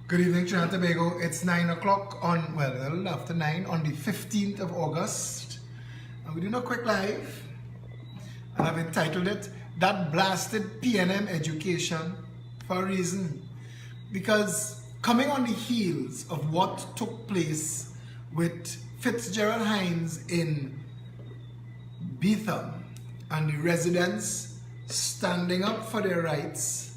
Good evening, Trinidad and Tobago. It's 9 o'clock on, well, a little after 9 on the 15th of August. And we're doing a quick live. And I've entitled it, That Blasted PNM Education, for a reason. Because coming on the heels of what took place with Fitzgerald Hines in Beetham and the residents standing up for their rights,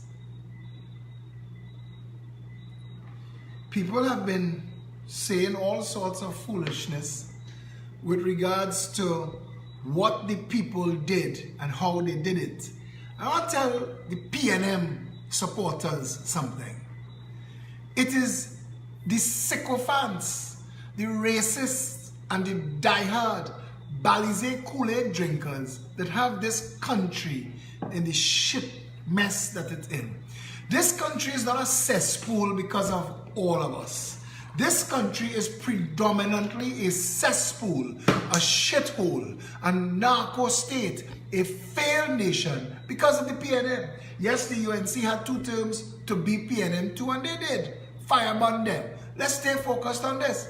people have been saying all sorts of foolishness with regards to what the people did and how they did it. I want to tell the PNM supporters something. It is the sycophants, the racists, and the diehard Balize Kool-Aid drinkers that have this country in the shit mess that it's in. This country is not a cesspool because of all of us. This country is predominantly a cesspool, a shithole, a narco state, a failed nation because of the PNM. Yes, the UNC had 2 terms to beat PNM 2 and they did. Fireburn them. Let's stay focused on this.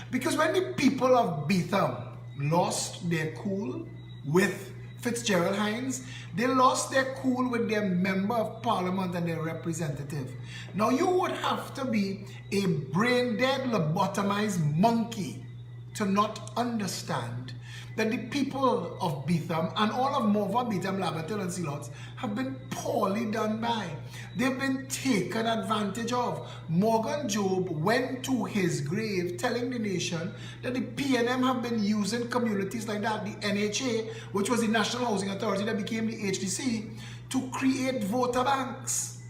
Because when the people of Beetham lost their cool with Fitzgerald Hines, they lost their cool with their member of parliament and their representative. Now you would have to be a brain-dead, lobotomized monkey to not understand that the people of Beetham and all of Mova, Beetham, Labatil and Sealots have been poorly done by. They've been taken advantage of. Morgan Job went to his grave telling the nation that the PNM have been using communities like that, the NHA, which was the National Housing Authority that became the HDC, to create voter banks.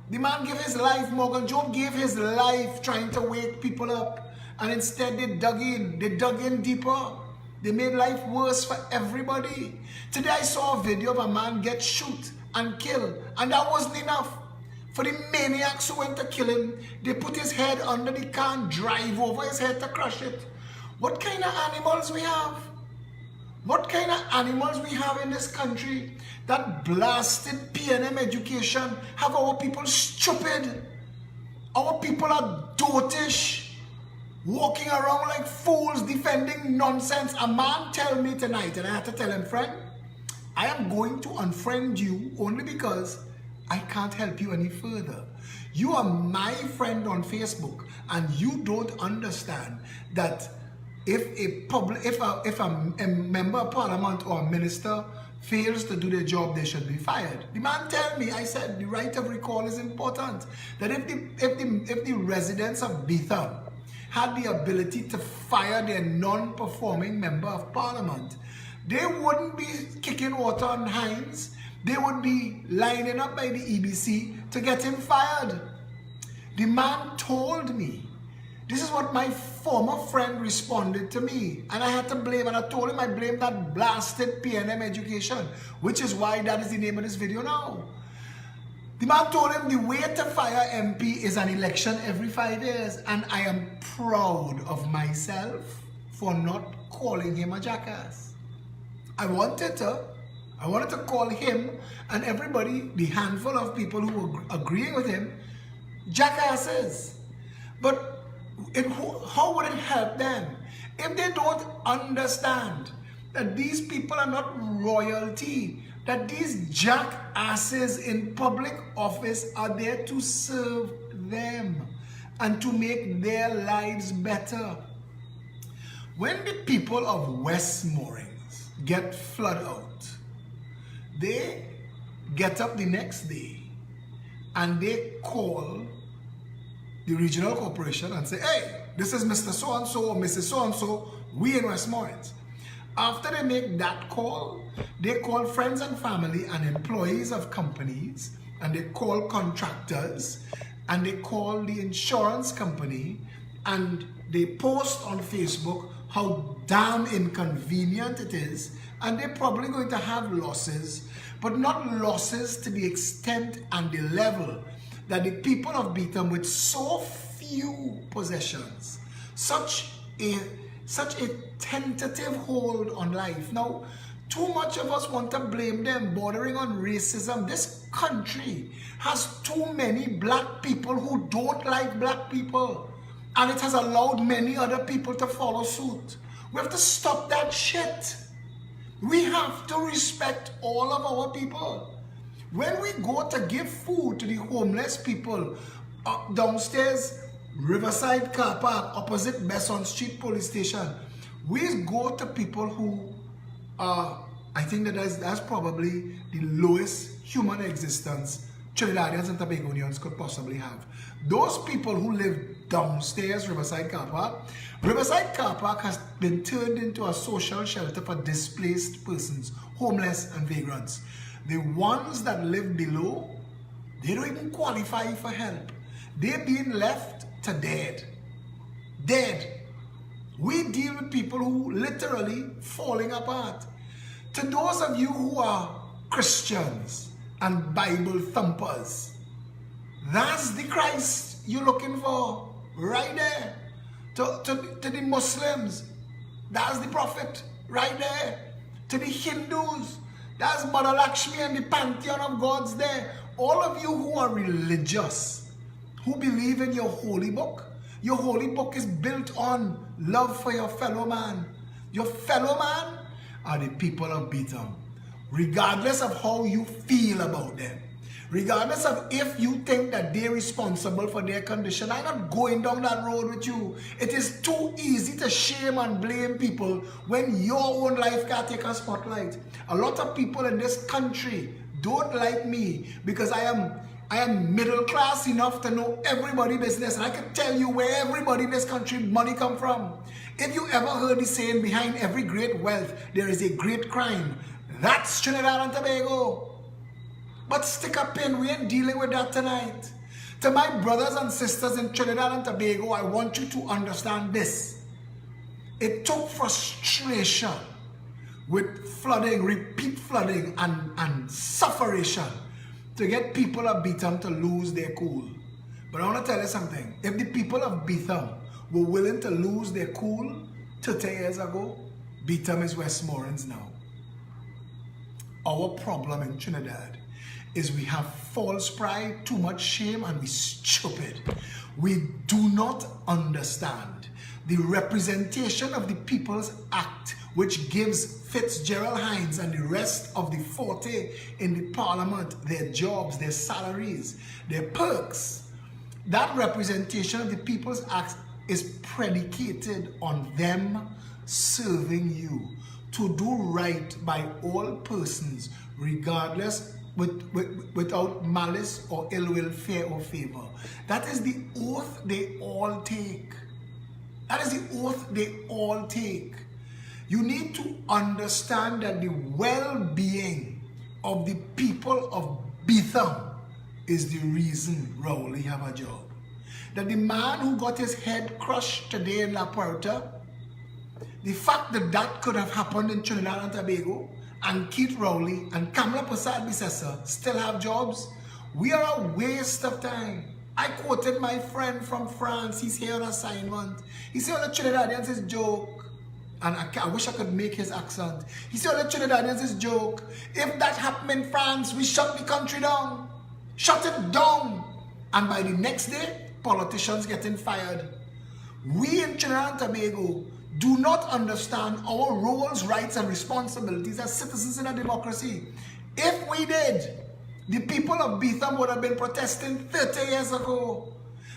The man gave his life, Morgan Job gave his life trying to wake people up, and instead they dug in deeper. They made life worse for everybody. Today I saw a video of a man get shot and killed, and that wasn't enough. For the maniacs who went to kill him, they put his head under the car and drive over his head to crush it. What kind of animals we have? What kind of animals we have in this country? That blasted PNM education have our people stupid. Our people are dotish, walking around like fools, defending nonsense. A man tell me tonight, and I had to tell him, friend, I am going to unfriend you only because I can't help you any further. You are my friend on Facebook, and you don't understand that if a member of parliament or a minister fails to do their job, they should be fired. The man tell me, I said, the right of recall is important. That if the residents of Beetham had the ability to fire their non-performing member of parliament, they wouldn't be kicking water on Hines. They would be lining up by the EBC to get him fired. The man told me, this is what my former friend responded to me, and I had to blame, and I told him I blame that blasted PNM education, which is why that is the name of this video now. The man told him the way to fire MP is an election every 5 years, and I am proud of myself for not calling him a jackass. I wanted to call him and everybody, the handful of people who were agreeing with him, jackasses. But how would it help them if they don't understand that these people are not royalty? That these jackasses in public office are there to serve them and to make their lives better. When the people of West Moorings get flood out, they get up the next day and they call the regional corporation and say, hey, this is Mr. So-and-so or Mrs. So-and-so, we in West Moorings. After they make that call, they call friends and family and employees of companies, and they call contractors, and they call the insurance company, and they post on Facebook how damn inconvenient it is, and they're probably going to have losses, but not losses to the extent and the level that the people of Beetham, with so few possessions, such a tentative hold on life. Now, Too much of us want to blame them, bordering on racism. This country has too many black people who don't like black people. And it has allowed many other people to follow suit. We have to stop that shit. We have to respect all of our people. When we go to give food to the homeless people downstairs, Riverside Car Park, opposite Besson Street Police Station, we go to people who I think that's probably the lowest human existence Trinidadians and Tobagonians could possibly have. Those people who live downstairs Riverside Car Park, Riverside Car Park has been turned into a social shelter for displaced persons, homeless and vagrants. The ones that live below, they don't even qualify for help. They're being left to dead. Dead. We deal with people who literally falling apart. To those of you who are Christians and Bible thumpers, that's the Christ you're looking for right there. To the Muslims, that's the prophet right there. To the Hindus, that's Mother Lakshmi and the pantheon of gods there. All of you who are religious, who believe in your holy book is built on love for your fellow man. Your fellow man are the people of Bethlehem. Regardless of how you feel about them, regardless of if you think that they're responsible for their condition, I'm not going down that road with you. It is too easy to shame and blame people when your own life can't take a spotlight. A lot of people in this country don't like me because I am middle class enough to know everybody's business, and I can tell you where everybody in this country money come from. If you ever heard the saying, behind every great wealth there is a great crime, that's Trinidad and Tobago. But stick a pin, we ain't dealing with that tonight. To my brothers and sisters in Trinidad and Tobago, I want you to understand this. It took frustration with flooding, repeat flooding and sufferation to get people of Bethlehem to lose their cool. But I want to tell you something. If the people of Bethlehem were willing to lose their cool 30 years ago, Bethlehem is Westmoreland now. Our problem in Trinidad is we have false pride, too much shame, and we're stupid. We do not understand the representation of the People's Act, which gives Fitzgerald Hines and the rest of the 40 in the parliament their jobs, their salaries, their perks. That representation of the People's Act is predicated on them serving you to do right by all persons, regardless, without malice or ill will, fear or favor. That is the oath they all take. That is the oath they all take. You need to understand that the well-being of the people of Bethlehem is the reason Rowley have a job. That the man who got his head crushed today in La Puerta, the fact that that could have happened in Trinidad and Tobago, and Keith Rowley and Kamala Persad-Bissessar still have jobs, we are a waste of time. I quoted my friend from France. He's here on assignment. He said, "All the Trinidadians is joke." And I wish I could make his accent. He said, "All the Trinidadians is joke. If that happened in France, we shut the country down. Shut it down." And by the next day, politicians getting fired. We in Trinidad and Tobago do not understand our roles, rights, and responsibilities as citizens in a democracy. If we did, the people of Bethlehem would have been protesting 30 years ago.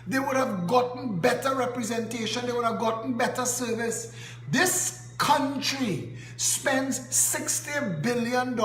They would have gotten better representation. They would have gotten better service. This country spends $60 billion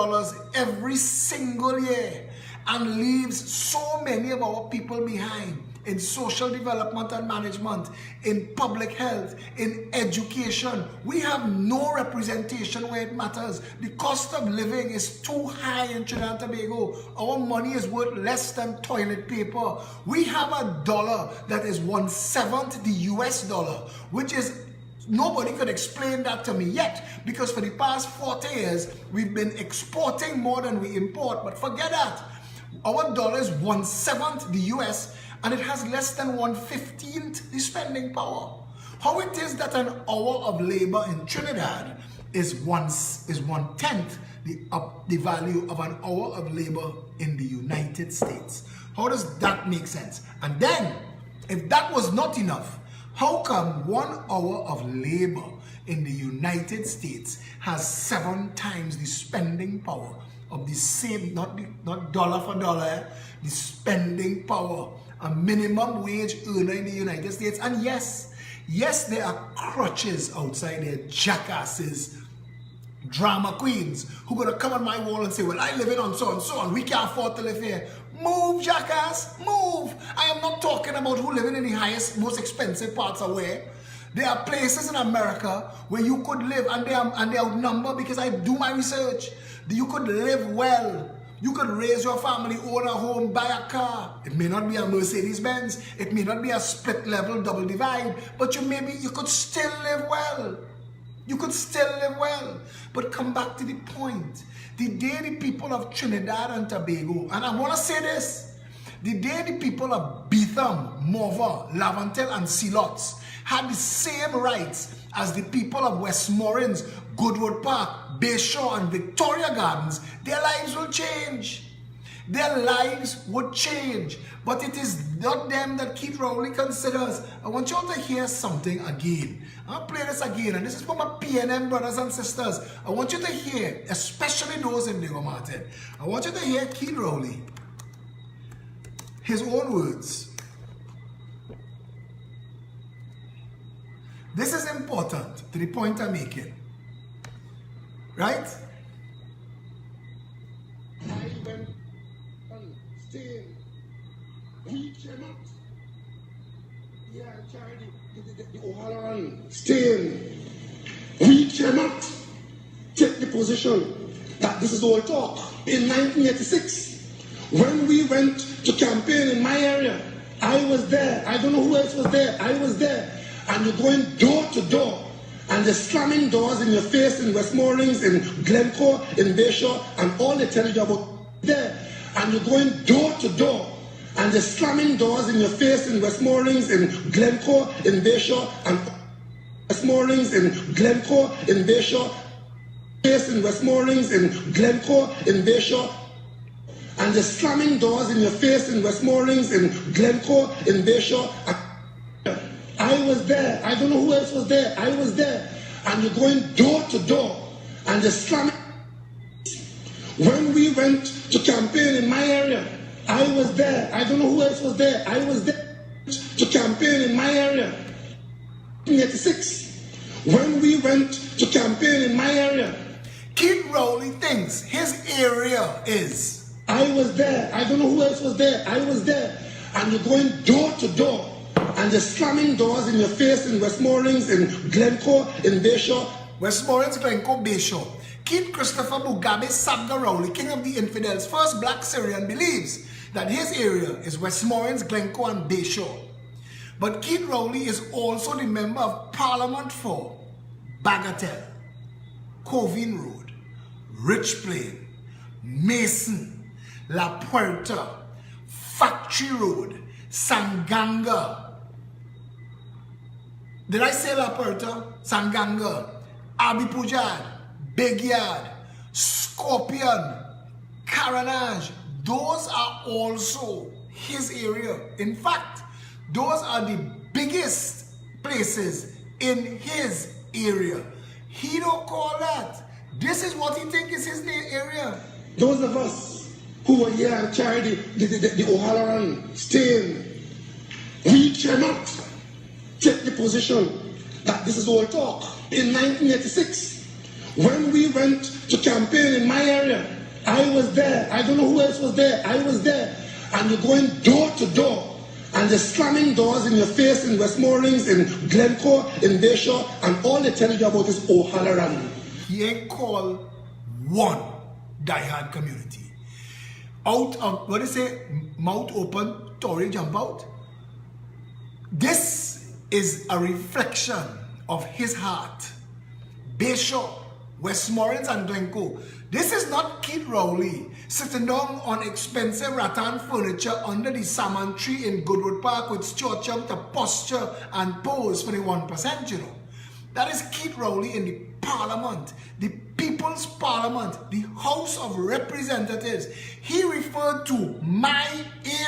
every single year and leaves so many of our people behind in social development and management, in public health, in education. We have no representation where it matters. The cost of living is too high in Trinidad and Tobago. Our money is worth less than toilet paper. We have a dollar that is 1/7 the US dollar, which is, nobody could explain that to me yet, because for the past 40 years, we've been exporting more than we import. But forget that. Our dollar is 1/7 the US, and it has less than 1/15 the spending power. How it is that an hour of labor in Trinidad is 1/10 the value of an hour of labor in the United States. How does that make sense? And then, if that was not enough, how come 1 hour of labor in the United States has 7 times the spending power of the same, not dollar for dollar, the spending power, a minimum wage earner in the United States? And yes, there are crutches outside there, jackasses, drama queens who gonna come on my wall and say, well, I live in on so and so and we can't afford to live here. Move, jackass, move. I am not talking about who living in the highest, most expensive parts of where. There are places in America where you could live, and they outnumber because I do my research. You could live well. You could raise your family, own a home, buy a car. It may not be a Mercedes-Benz. It may not be a split-level double divide, but you could still live well. You could still live well. But come back to the point. The day the people of Trinidad and Tobago, and I want to say this, the day the people of Betham, Morva, Laventille, and Sealots had the same rights as the people of Westmoreland, Goodwood Park, Bayshore, and Victoria Gardens, their lives will change. Their lives would change. But it is not them that Keith Rowley considers. I want you all to hear something again. I'll play this again, and this is for my PNM brothers and sisters. I want you to hear, especially those in Diego Martin, I want you to hear Keith Rowley, his own words. This is important to the point I'm making. Right? I went on staying. We cannot. Yeah, Charlie, the O'Halloran staying. We cannot take the position that this is all talk. In 1986, when we went to campaign in my area, I was there. I don't know who else was there. I was there. And you're going door to door, and they're slamming doors in your face in Westmoreland, in Glencoe, in Bayshore, and all they tell you about there. And you're going door to door, and they're slamming doors in your face in Westmoreland, in Glencoe, in Bayshore, and Westmoreland, in Glencoe, in Bayshore, face in Westmoreland, in Glencoe, in Bayshore, and they're slamming doors in your face in Westmoreland, in Glencoe, in Bayshore. I was there. I don't know who else was there. I was there. And you're going door to door, and they're slamming. When we went to campaign in my area, I was there. I don't know who else was there. I was there to campaign in my area. 1986. When we went to campaign in my area. Keith Rowley thinks his area is. I was there. I don't know who else was there. I was there. And you're going door to door, and they're slamming doors in your face in Westmoreland, in Glencoe, in Bayshore. Westmoreland, Glencoe, Bayshore. Keith Christopher Mugabe Sabga Rowley, king of the infidels, first black Syrian, believes that his area is Westmoreland, Glencoe, and Bayshore. But Keith Rowley is also the member of Parliament for Bagatelle, Covine Road, Rich Plain, Mason, La Puerta, Factory Road, Sanganga. Did I say La Puerta? Sanganga, Abi Pujad, Big Yard, Scorpion, Caranage. Those are also his area. In fact, those are the biggest places in his area. He don't call that. This is what he thinks is his area. Those of us who were here and carried the O'Halloran staying, we cannot take the position that this is all talk. In 1986, when we went to campaign in my area, I was there. I don't know who else was there. I was there. And you're going door to door, and they're slamming doors in your face in Westmoreland, in Glencoe, in Bayshore, and all they tell you about is O'Halloran. He ain't called one diehard community. Out of, what do you say, mouth open, Tory jump out. This is a reflection of his heart. Bayshore, Westmoreland, and Glencoe. This is not Keith Rowley sitting down on expensive rattan furniture under the salmon tree in Goodwood Park with Stuart Chum to posture and pose for the 1%, you know. That is Keith Rowley in the Parliament, the People's Parliament, the House of Representatives. He referred to my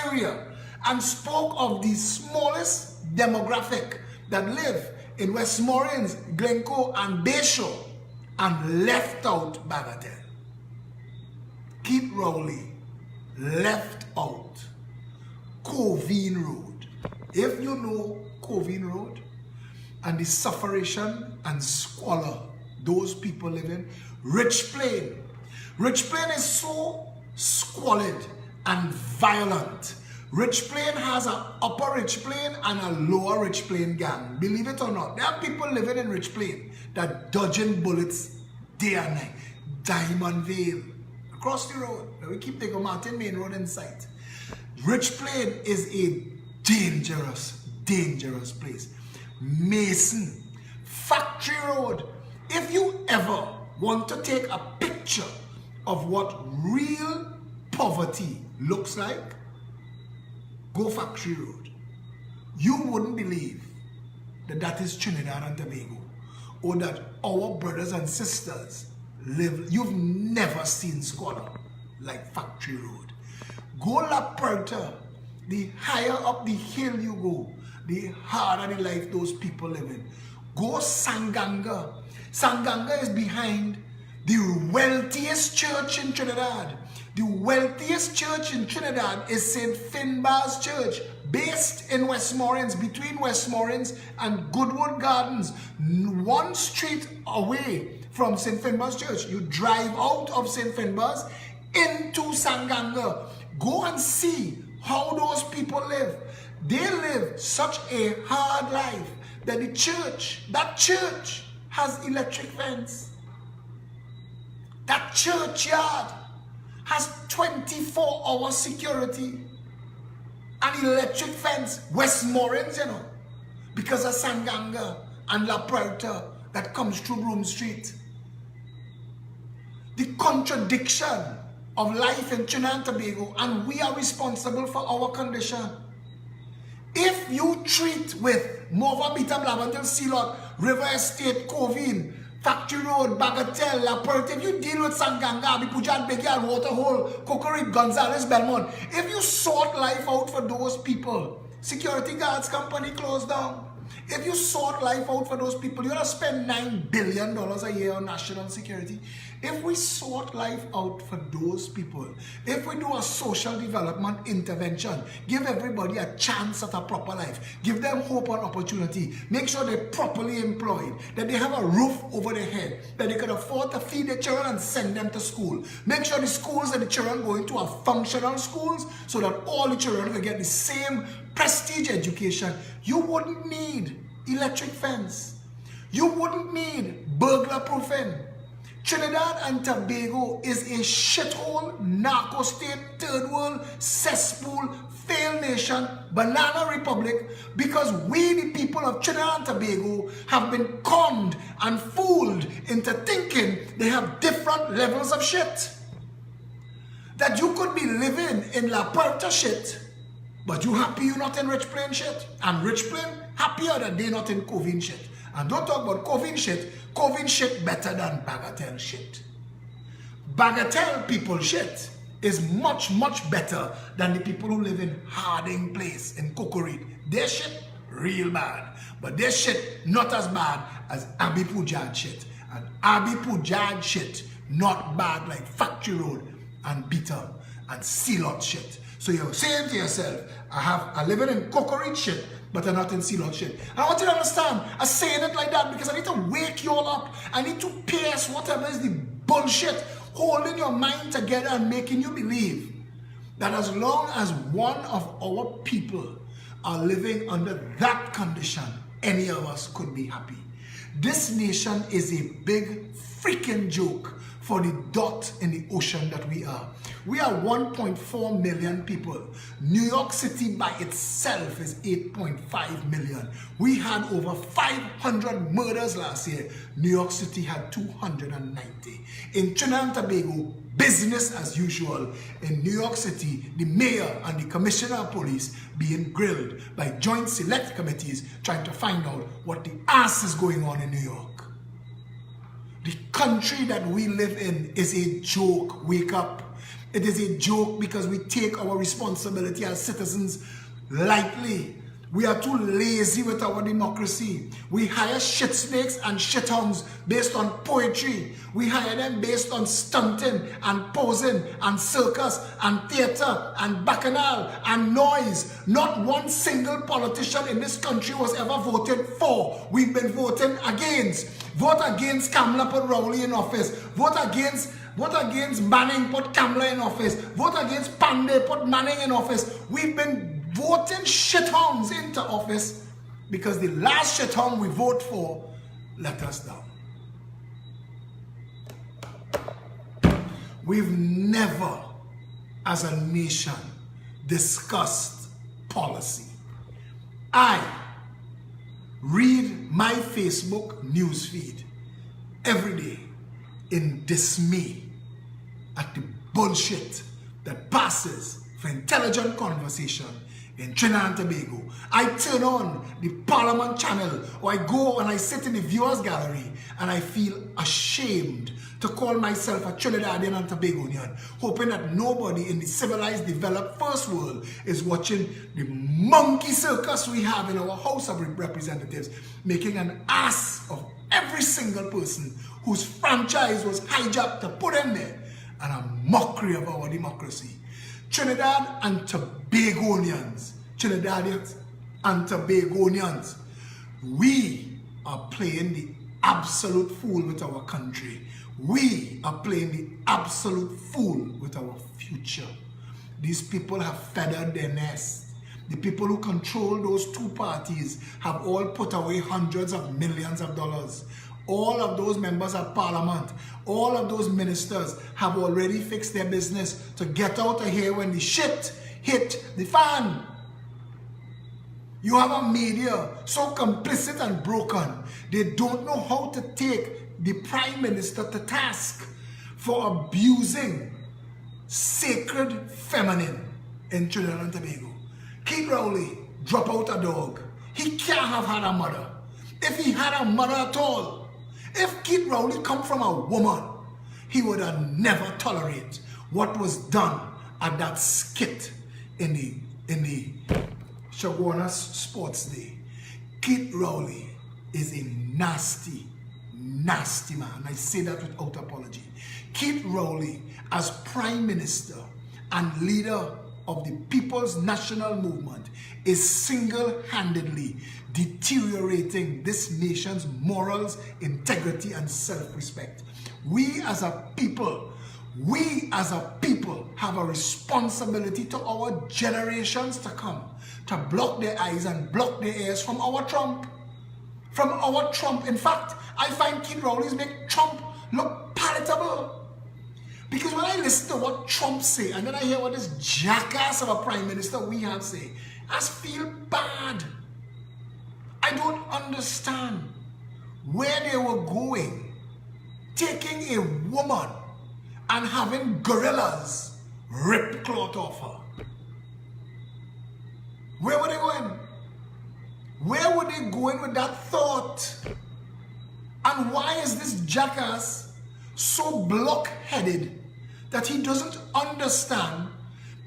area and spoke of the smallest demographic that live in Westmoreland, Glencoe, and Bayshore, and left out Bagatelle. Keith Rowley left out Covine Road. If you know Covine Road and the sufferation and squalor those people live in, Rich Plain. Rich Plain is so squalid and violent. Rich Plain has an upper Rich Plain and a lower Rich Plain gang. Believe it or not, there are people living in Rich Plain that dodging bullets day and night. Diamond Vale, across the road. We keep taking Martin Main Road in sight. Rich Plain is a dangerous, dangerous place. Mason, Factory Road. If you ever want to take a picture of what real poverty looks like, go Factory Road. You wouldn't believe that that is Trinidad and Tobago, or that our brothers and sisters live. You've never seen squalor like Factory Road. Go La Puerta. The higher up the hill you go, the harder the life those people live in. Go Sanganga. Sanganga is behind the wealthiest church in Trinidad. The wealthiest church in Trinidad is St. Finbar's Church, based in Westmoreland, between Westmoreland and Goodwood Gardens, one street away from St. Finbar's Church. You drive out of St. Finbar's into Sanganga. Go and see how those people live. They live such a hard life that that church has electric fence. That churchyard has 24-hour security and electric fence. Westmoreland, you know, because of Sanganga and La Puerta that comes through Broome Street. The contradiction of life in Trinidad and Tobago, and we are responsible for our condition. If you treat with Mova, Bitam, Lavendale, Sealot, River Estate, Covine, Factory Road, Bagatelle, La Puerta, if you deal with Sanganga, Bipujad, Begial, Waterhole, Cocorit, Gonzales, Belmont, if you sort life out for those people, security guards company closed down. If you sort life out for those people, you're going to spend $9 billion a year on national security. If we sort life out for those people, if we do a social development intervention, give everybody a chance at a proper life, give them hope and opportunity, make sure they're properly employed, that they have a roof over their head, that they can afford to feed their children and send them to school. Make sure the schools and the children go into are functional schools so that all the children will get the same prestige education. You wouldn't need electric fence. You wouldn't need burglar proofing. Trinidad and Tobago is a shithole, narco state, third world, cesspool, failed nation, banana republic, because we, the people of Trinidad and Tobago, have been conned and fooled into thinking they have different levels of shit. That you could be living in La Puerta shit, but you happy you're not in Rich Plain shit. And Rich Plain happier that they not in Covine shit. And don't talk about Covine shit. Covine shit better than Bagatelle shit. Bagatelle people shit is much, much better than the people who live in Harding Place in Cocorit. Their shit real bad. But their shit not as bad as Abi Pujad shit. And Abi Pujad shit not bad like Factory Road and Beaton and Sealot shit. So you're saying to yourself, I live in Cocorit shit, but I'm not in Sealot shit. And I want you to understand, I'm saying it like that because I need to wake you all up. I need to pierce whatever is the bullshit holding your mind together and making you believe that as long as one of our people are living under that condition, any of us could be happy. This nation is a big freaking joke for the dot in the ocean that we are. We are 1.4 million people. New York City by itself is 8.5 million. We had over 500 murders last year. New York City had 290. In Trinidad and Tobago, business as usual. In New York City, the mayor and the commissioner of police being grilled by joint select committees trying to find out what the ass is going on in New York. The country that we live in is a joke. Wake up. It is a joke because we take our responsibility as citizens lightly. We are too lazy with our democracy. We hire shit snakes and shithounds based on poetry. We hire them based on stunting and posing and circus and theater and bacchanal and noise. Not one single politician in this country was ever voted for. We've been voting against. Vote against Kamala, put Rowley in office. Vote against Manning, put Kamala in office. Vote against Pandey, put Manning in office. We've been voting shithounds into office because the last shithound we vote for let us down. We've never, as a nation, discussed policy. I read my Facebook newsfeed every day in dismay at the bullshit that passes for intelligent conversation in Trinidad and Tobago. I turn on the Parliament channel or I go and I sit in the viewers gallery and I feel ashamed to call myself a Trinidadian and Tobagonian, hoping that nobody in the civilized, developed first world is watching the monkey circus we have in our House of Representatives, making an ass of every single person whose franchise was hijacked to put them there, and a mockery of our democracy. Trinidad and Tobagonians, Trinidadians and Tobagonians, we are playing the absolute fool with our country. We are playing the absolute fool with our future. These people have feathered their nest. The people who control those two parties have all put away hundreds of millions of dollars. All of those members of parliament, all of those ministers have already fixed their business to get out of here when the shit hit the fan. You have a media so complicit and broken, they don't know how to take the Prime Minister to task for abusing sacred feminine in Trinidad and Tobago. Keith Rowley, drop out a dog. He can't have had a mother. If he had a mother at all, if Keith Rowley come from a woman, he would have never tolerate what was done at that skit in the Shaguanas Sports Day. Keith Rowley is a nasty man. I say that without apology. Keith Rowley, as Prime Minister and leader of the People's National Movement, is single-handedly deteriorating this nation's morals, integrity, and self-respect. We as a people have a responsibility to our generations to come to block their eyes and block their ears from our Trump. From our Trump. In fact, I find Keith Rowley's make Trump look palatable. Because when I listen to what Trump say, and then I hear what this jackass of a prime minister we have say, I just feel bad. I don't understand where they were going, taking a woman and having gorillas rip cloth off her. Where were they going? Where were they going with that thought? And why is this jackass so block-headed that he doesn't understand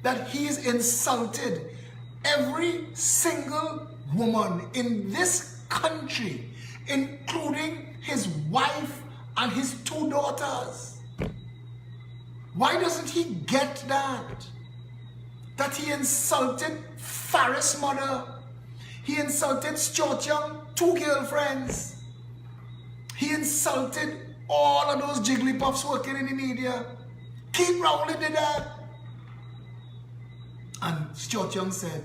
that he is insulted every single woman in this country, including his wife and his two daughters? Why doesn't he get that? That he insulted Farris' mother. He insulted Stuart Young, 2 girlfriends. He insulted all of those jigglypuffs working in the media. Keith Rowley did that. And Stuart Young said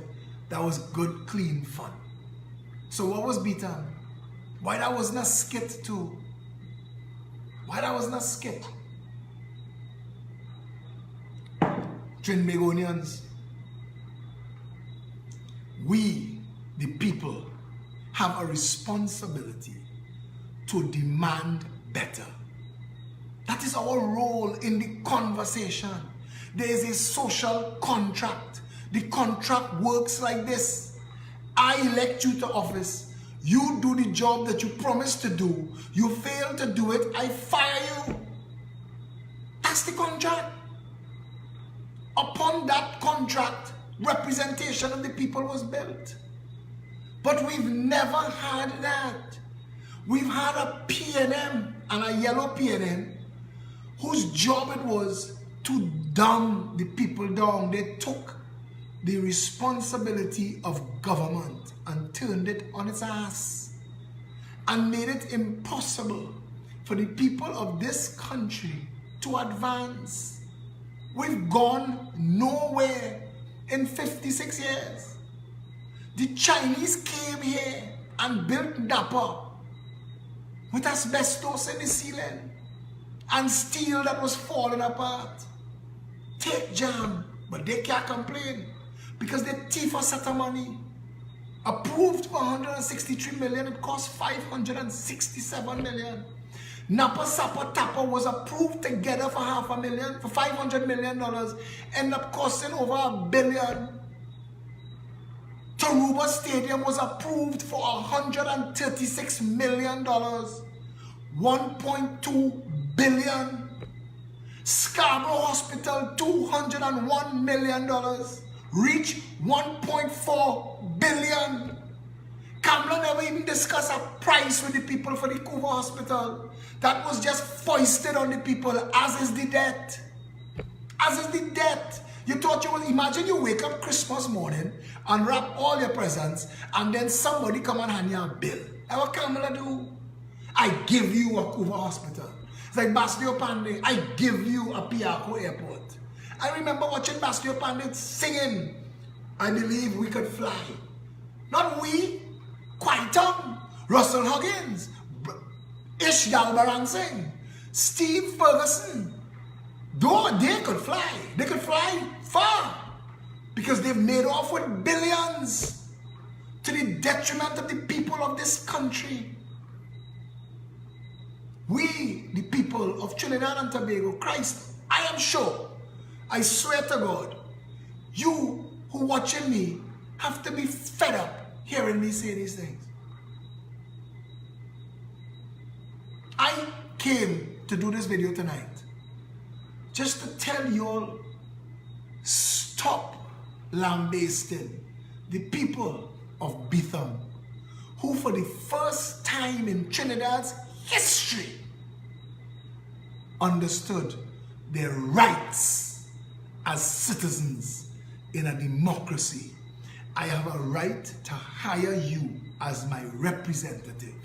that was good, clean fun. So what was beaten? Why that wasn't a skit too? Why that wasn't a skit? Trinbagonians, we, the people, have a responsibility to demand better. That is our role in the conversation. There is a social contract. The contract works like this. I elect you to office. You do the job that you promised to do. You fail to do it, I fire you. That's the contract. Upon that contract, representation of the people was built. But we've never had that. We've had a PNM and a yellow PNM whose job it was to dumb the people down. They took the responsibility of government and turned it on its ass and made it impossible for the people of this country to advance. We've gone nowhere in 56 years. The Chinese came here and built Napa with asbestos in the ceiling and steel that was falling apart. Take jam, but they can't complain because they thief a set of money. Approved for 163 million, it cost 567 million. Napa Sapa Tapa was approved together for $500 million, for $500 million, ended up costing over $1 billion. Taruba Stadium was approved for $136 million, 1.2 billion. Scarborough Hospital, $201 million, reached $1.4 billion. Kamla never even discussed a price with the people for the Kuva Hospital. That was just foisted on the people, as is the debt. As is the debt. You thought you would imagine you wake up Christmas morning, unwrap all your presents, and then somebody come and hand you a bill. And what Kamala do? I give you a Kuva Hospital. It's like Blasted PNM, I give you a Piako Airport. I remember watching Blasted PNM singing, I believe we could fly. Not we, Quaitum, Russell Huggins, Ish Galbarang Singh, Steve Ferguson. Though they could fly far because they've made off with billions to the detriment of the people of this country. We, the people of Trinidad and Tobago, Christ, I am sure, I swear to God, you who watching me have to be fed up hearing me say these things. I came to do this video tonight just to tell you all, stop lambasting the people of Betham, who for the first time in Trinidad's history understood their rights as citizens in a democracy. I have a right to hire you as my representative,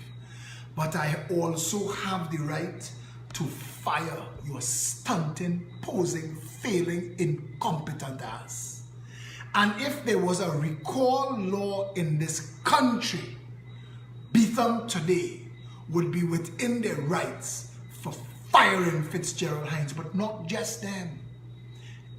but I also have the right to fire your stunting, posing, failing, incompetent ass. And if there was a recall law in this country, Betham today would be within their rights for firing Fitzgerald Hines, but not just them.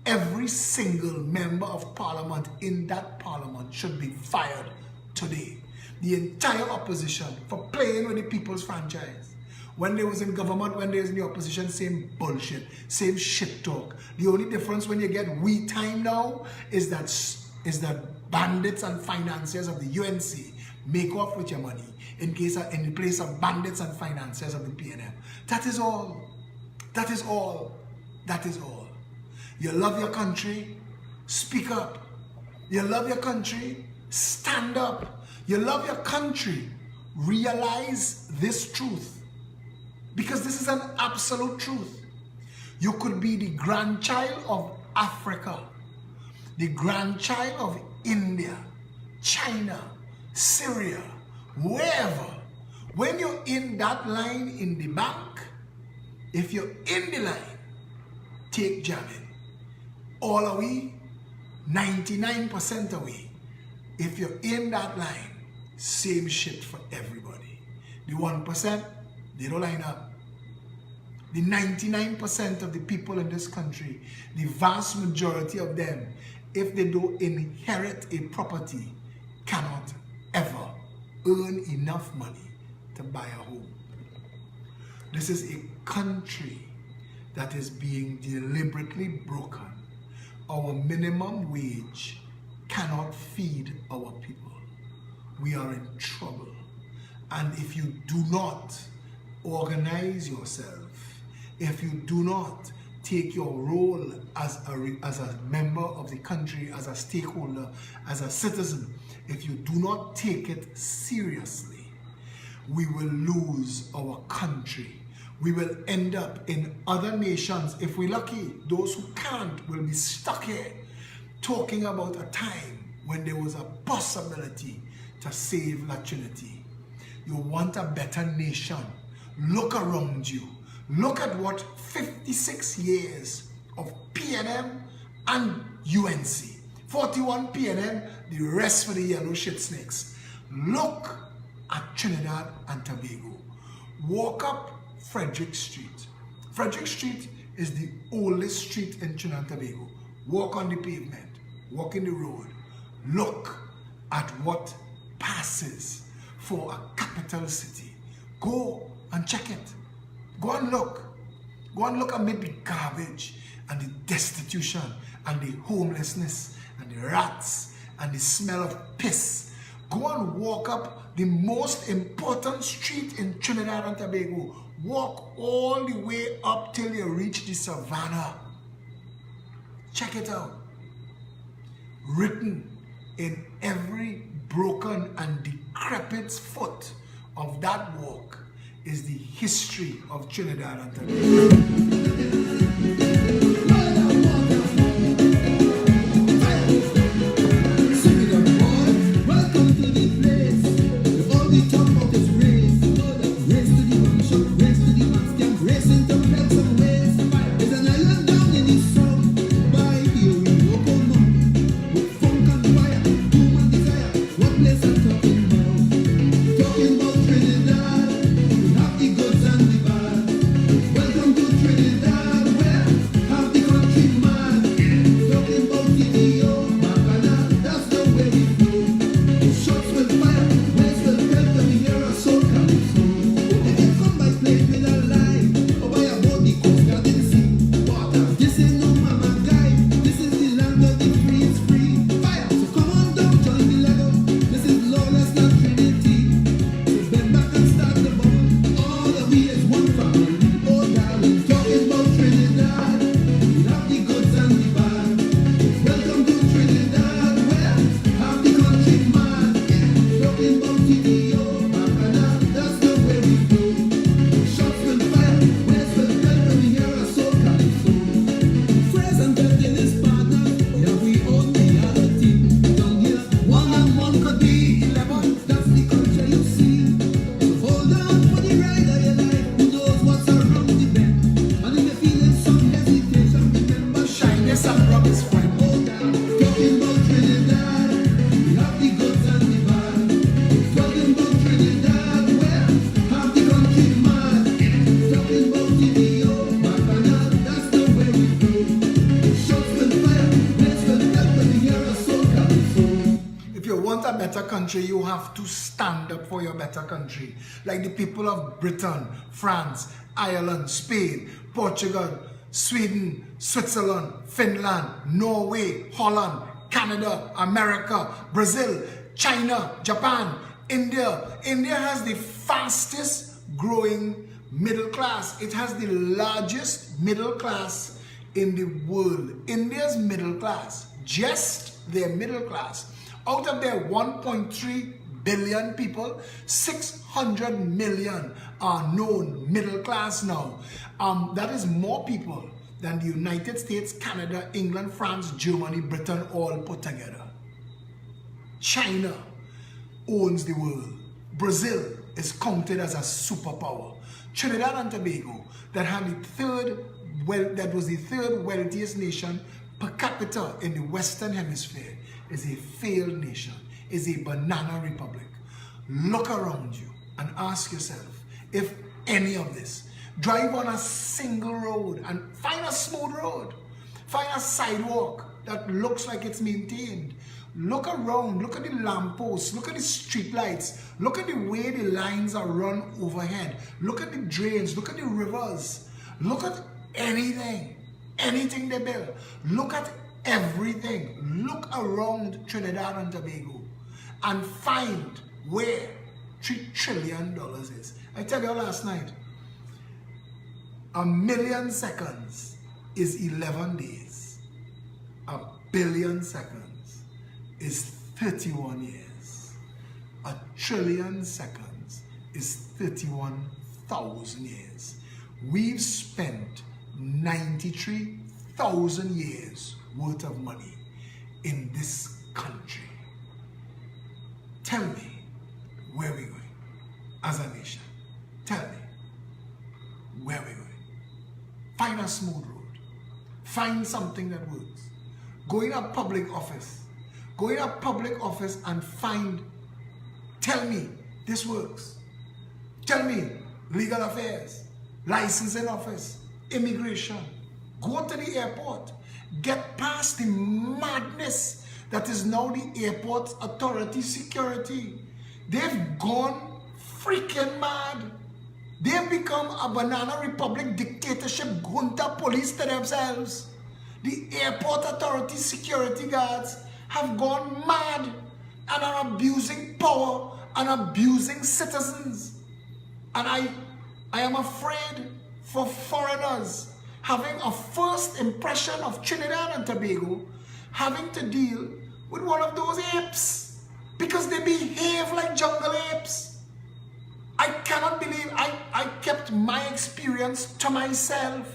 Every single member of parliament in that parliament should be fired today. The entire opposition for playing with the people's franchise. When they was in government, when they was in the opposition, same bullshit, same shit talk. The only difference when you get we time now is that bandits and financiers of the UNC make off with your money in the place of bandits and financiers of the PNM. That is all. That is all. That is all. You love your country, speak up. You love your country, stand up. You love your country, realize this truth. Because this is an absolute truth. You could be the grandchild of Africa, the grandchild of India, China, Syria, wherever. When you're in that line in the bank, if you're in the line, take jamming. All are we, 99% are we. If you're in that line, same shit for everybody. The 1%, they don't line up. The 99% of the people in this country, the vast majority of them, if they don't inherit a property, cannot ever earn enough money to buy a home. This is a country that is being deliberately broken. Our minimum wage cannot feed our people. We are in trouble. And if you do not organize yourself, if you do not take your role as a member of the country, as a stakeholder, as a citizen, if you do not take it seriously, we will lose our country. We will end up in other nations. If we're lucky, those who can't will be stuck here talking about a time when there was a possibility to save La Trinity. You want a better nation? Look around you. Look at what 56 years of PNM and UNC. 41 PNM, the rest for the yellow shit snakes. Look at Trinidad and Tobago. Walk up Frederick Street. Frederick Street is the oldest street in Trinidad and Tobago. Walk on the pavement. Walk in the road. Look at what passes for a capital city. Go and check it. Go and look. Go and look at maybe garbage and the destitution and the homelessness and the rats and the smell of piss. Go and walk up the most important street in Trinidad and Tobago. Walk all the way up till you reach the savannah. Check it out. Written in every broken and decrepit foot of that walk is the history of Trinidad and Tobago. Country, you have to stand up for your better country. Like the people of Britain, France, Ireland, Spain, Portugal, Sweden, Switzerland, Finland, Norway, Holland, Canada, America, Brazil, China, Japan, India. India has the fastest growing middle class. It has the largest middle class in the world. India's middle class, just their middle class, out of their 1.3 billion people, 600 million are known middle class now. That is more people than the United States, Canada, England, France, Germany, Britain all put together. China owns the world. Brazil is counted as a superpower. Trinidad and Tobago, that was the third wealthiest nation per capita in the Western Hemisphere, is a failed nation, is a banana republic. Look around you and ask yourself if any of this, Drive on a single road and find a smooth road. Find a sidewalk that looks like it's maintained. Look around, look at the lampposts, look at the street lights, look at the way the lines are run overhead, look at the drains, look at the rivers, look at anything they build. Look at everything. Look around Trinidad and Tobago and find where $3 trillion is. I tell you last night, 1,000,000 seconds is 11 days. 1 billion seconds is 31 years. 1 trillion seconds is 31,000 years. We've spent 93,000 years worth of money in this country. Tell me where we're going as a nation. Tell me where we're going. Find a smooth road. Find something that works. Go in a public office. Go in a public office and find, tell me this works. Tell me legal affairs, licensing office, immigration. Go to the airport. Get past the madness that is now the airport authority security. They've gone freaking mad. They've become a banana republic dictatorship junta police to themselves. The airport authority security guards have gone mad and are abusing power and abusing citizens. And I am afraid for foreigners having a first impression of Trinidad and Tobago having to deal with one of those apes because they behave like jungle apes. I cannot believe I kept my experience to myself.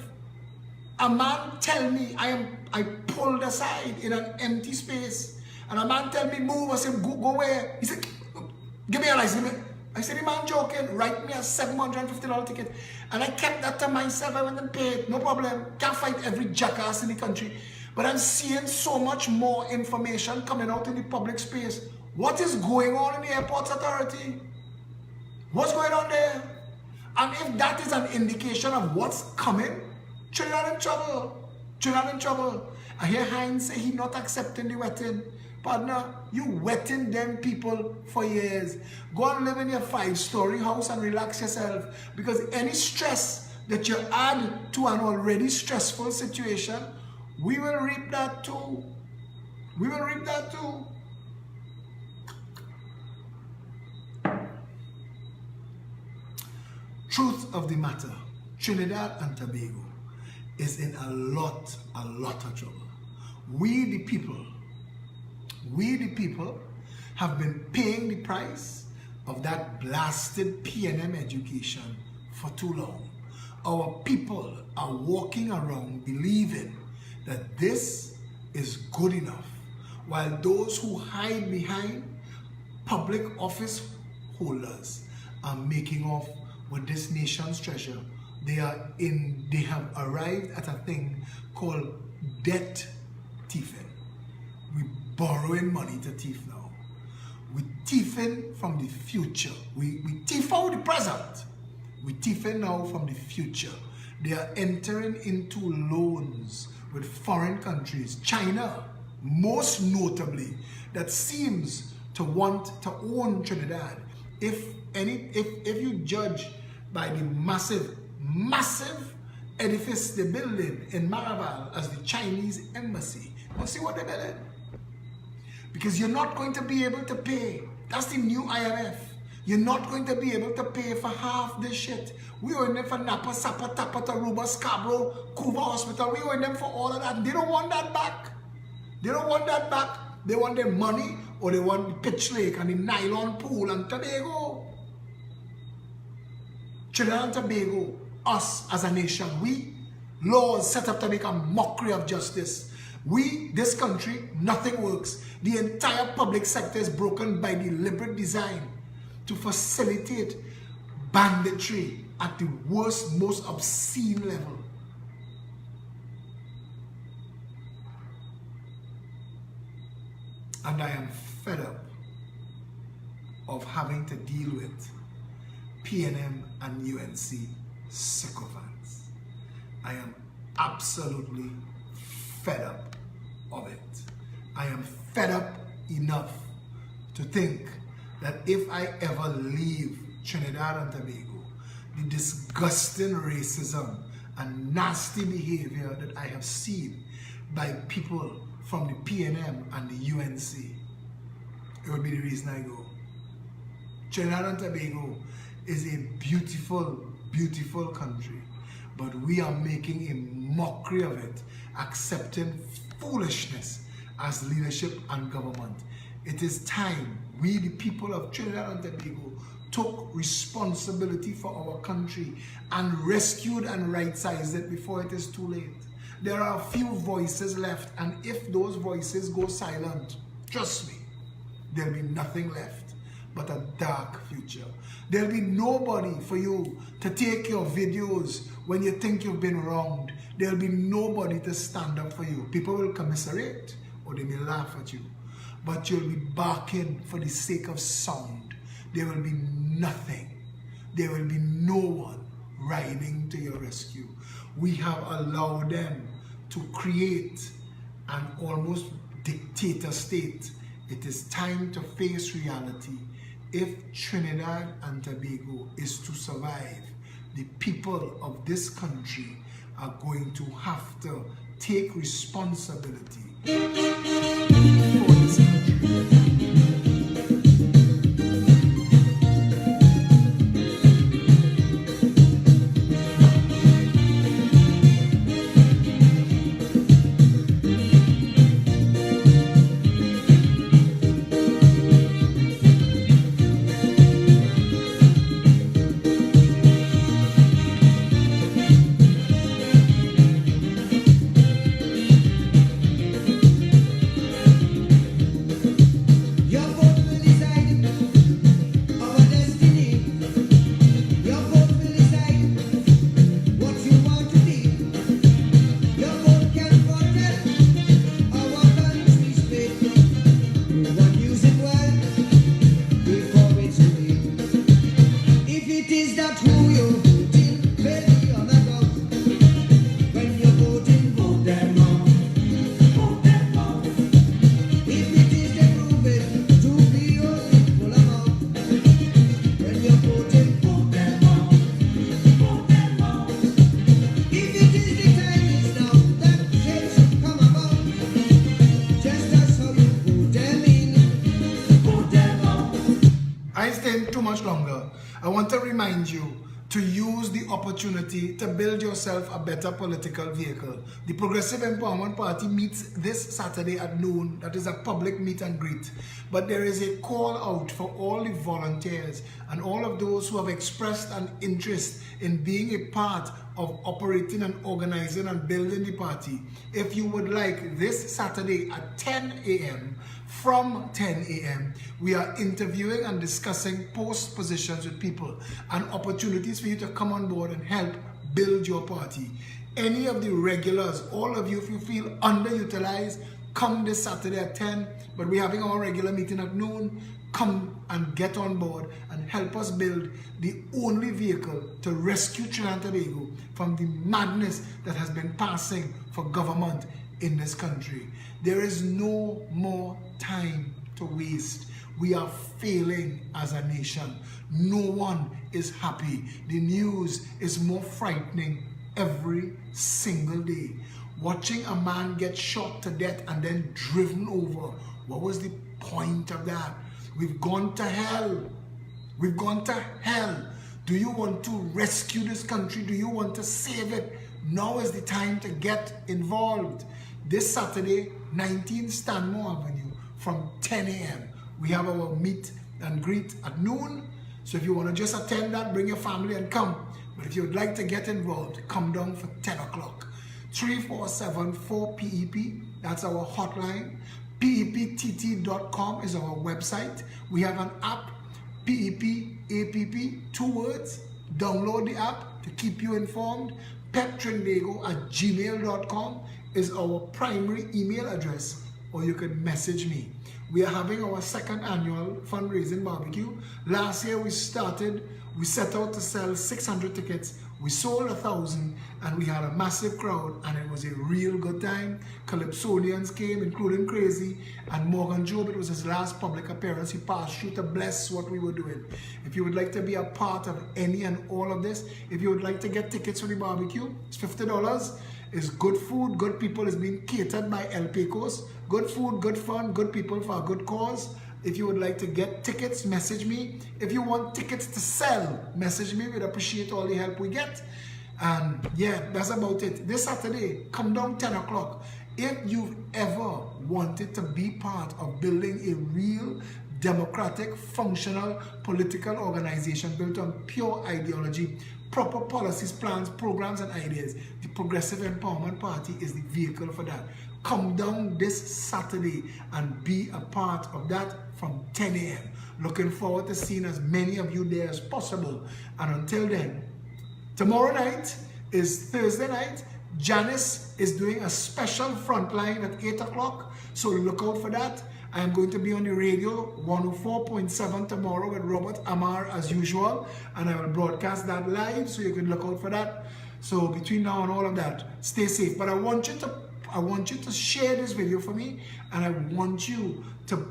A man tell me, I pulled aside in an empty space, and a man tell me move. I said go where? He said give me a license. I said the man joking, write me a $750 ticket, and I kept that to myself. I went and paid, no problem. Can't fight every jackass in the country, but I'm seeing so much more information coming out in the public space. What is going on in the airports authority? What's going on there? And if that is an indication of what's coming, Trinidad in trouble. Trinidad in trouble. I hear Hines say he not accepting the wetting. Partner, you wetting them people for years. Go and live in your 5-story house and relax yourself. Because any stress that you add to an already stressful situation, we will reap that too. We will reap that too. Truth of the matter, Trinidad and Tobago is in a lot of trouble. We the people have been paying the price of that blasted PNM education for too long. Our people are walking around believing that this is good enough, while those who hide behind public office holders are making off with this nation's treasure. They have arrived at a thing called debt thieving. We're borrowing money to thief now. We're thieving from the future. We thief out the present. We're thieving now from the future. They are entering into loans with foreign countries. China, most notably, that seems to want to own Trinidad. If you judge by the massive edifice they're building in Maraval as the Chinese embassy, you see what they're building? Because you're not going to be able to pay. That's the new IMF. You're not going to be able to pay for half this shit. We owe them for Napa, Sapa, Tapa, Taruba, Scarborough, Cuba Hospital. We owe them for all of that. They don't want that back. They don't want that back. They want their money, or they want the pitch lake and the nylon pool and Tobago. Trinidad and Tobago, us as a nation, we, laws set up to make a mockery of justice. We, this country, nothing works. The entire public sector is broken by deliberate design to facilitate banditry at the worst, most obscene level. And I am fed up of having to deal with PNM and UNC sycophants. I am absolutely fed up of it. I am fed up enough to think that if I ever leave Trinidad and Tobago, the disgusting racism and nasty behavior that I have seen by people from the PNM and the UNC, it would be the reason I go. Trinidad and Tobago is a beautiful, beautiful country, but we are making a mockery of it, accepting foolishness as leadership and government. It is time we, the people of Trinidad and Tobago, took responsibility for our country and rescued and right-sized it before it is too late. There are a few voices left, and if those voices go silent, trust me, there'll be nothing left but a dark future. There'll be nobody for you to take your videos when you think you've been wronged. There'll be nobody to stand up for you. People will commiserate or they may laugh at you, but you'll be barking for the sake of sound. There will be nothing. There will be no one riding to your rescue. We have allowed them to create an almost dictator state. It is time to face reality. If Trinidad and Tobago is to survive, the people of this country are going to have to take responsibility for this country. Too much longer. I want to remind you to use the opportunity to build yourself a better political vehicle. The Progressive Empowerment Party meets this Saturday at noon. That is a public meet and greet. But there is a call out for all the volunteers and all of those who have expressed an interest in being a part of operating and organizing and building the party. If you would like, this Saturday at 10 a.m., from 10 a.m., we are interviewing and discussing post positions with people and opportunities for you to come on board and help build your party. Any of the regulars, all of you, if you feel underutilized, come this Saturday at 10, but we're having our regular meeting at noon. Come and get on board and help us build the only vehicle to rescue Trinidad and Tobago from the madness that has been passing for government in this country. There is no more time to waste. We are failing as a nation. No one is happy. The news is more frightening every single day. Watching a man get shot to death and then driven over. What was the point of that? We've gone to hell. We've gone to hell. Do you want to rescue this country? Do you want to save it? Now is the time to get involved. This Saturday, 19 Stanmore Avenue, from 10 a.m. We have our meet and greet at noon. So if you want to just attend that, bring your family and come. But if you would like to get involved, come down for 10 o'clock. 347-4PEP, that's our hotline. PEPTT.com is our website. We have an app, PEP APP, 2 words. Download the app to keep you informed. petrindago@gmail.com is our primary email address, or you can message me. We are having our second annual fundraising barbecue. Last year we set out to sell 600 tickets. We sold 1,000 and we had a massive crowd, and it was a real good time. Calypsonians came, including Crazy, and Morgan Job. It was his last public appearance. He passed through to bless what we were doing. If you would like to be a part of any and all of this, if you would like to get tickets for the barbecue, it's $50. It's good food, good people. It's being catered by El Pecos. Good food, good fun, good people for a good cause. If you would like to get tickets, message me. If you want tickets to sell, message me. We'd appreciate all the help we get. And yeah, that's about it. This Saturday, come down 10 o'clock. If you've ever wanted to be part of building a real democratic, functional, political organization built on pure ideology, proper policies, plans, programs, and ideas, the Progressive Empowerment Party is the vehicle for that. Come down this Saturday and be a part of that from 10 a.m. Looking forward to seeing as many of you there as possible. And until then, tomorrow night is Thursday night. Janice is doing a special frontline at 8 o'clock, so look out for that. I am going to be on the radio 104.7 tomorrow with Robert Amar as usual, and I will broadcast that live, so you can look out for that. So between now and all of that, stay safe. But I want you to share this video for me, and I want you to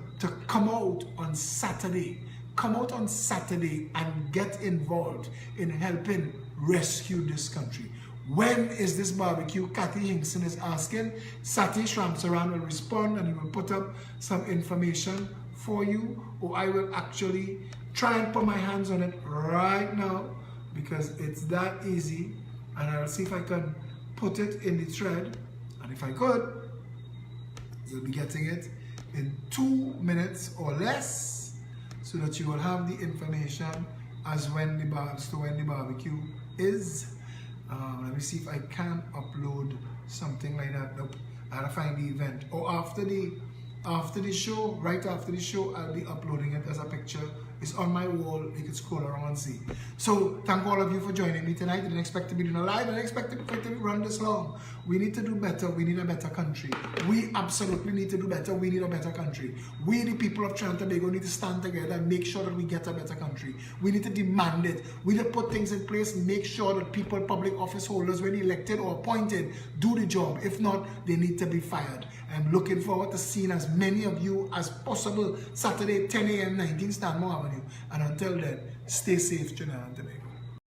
come out on Saturday. Come out on Saturday and get involved in helping rescue this country. When is this barbecue? Kathy Hinkson is asking. Satish Ramsaran will respond, and he will put up some information for you, or I will actually try and put my hands on it right now, because it's that easy, and I'll see if I can put it in the thread, and if I could, you'll be getting it in 2 minutes or less, so that you will have the information as when the barbecue is. Let me see if I can upload something like that. Nope, I gotta find the event. Or after the show, right after the show, I'll be uploading it as a picture. It's on my wall. You can scroll around and see. So thank all of you for joining me tonight. I didn't expect to be doing a live. I didn't expect to run this long. We need to do better. We need a better country. We absolutely need to do better. We need a better country. We, the people of Trinidad and Tobago, need to stand together and make sure that we get a better country. We need to demand it. We need to put things in place, make sure that people, public office holders, when elected or appointed, do the job. If not, they need to be fired. I'm looking forward to seeing as many of you as possible Saturday, 10 a.m., 19 Stanmore Avenue. And until then, stay safe, Trinidad and Tobago.